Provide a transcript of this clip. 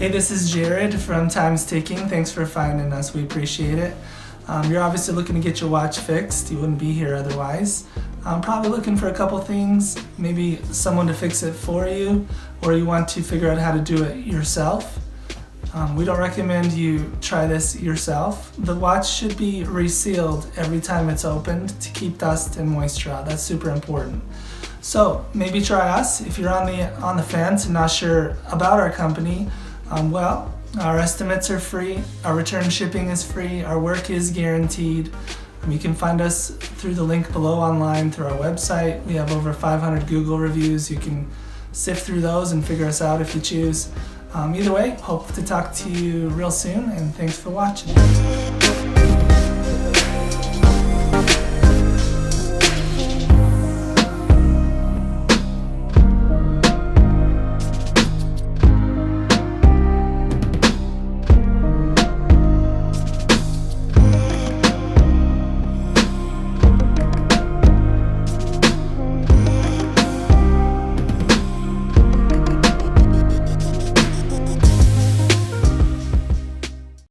Hey, this is Jared from Time's Ticking. Thanks for finding us. We appreciate it. You're obviously looking to get your watch fixed. You wouldn't be here otherwise. Probably looking for a couple things, maybe someone to fix it for you, or you want to figure out how to do it yourself. We don't recommend you try this yourself. The watch should be resealed every time it's opened to keep dust and moisture out. That's super important. So maybe try us. If you're on the fence and not sure about our company, our estimates are free, our return shipping is free, our work is guaranteed. You can find us through the link below online through our website. We have over 500 Google reviews. You can sift through those and figure us out if you choose. Either way, hope to talk to you real soon, and thanks for watching.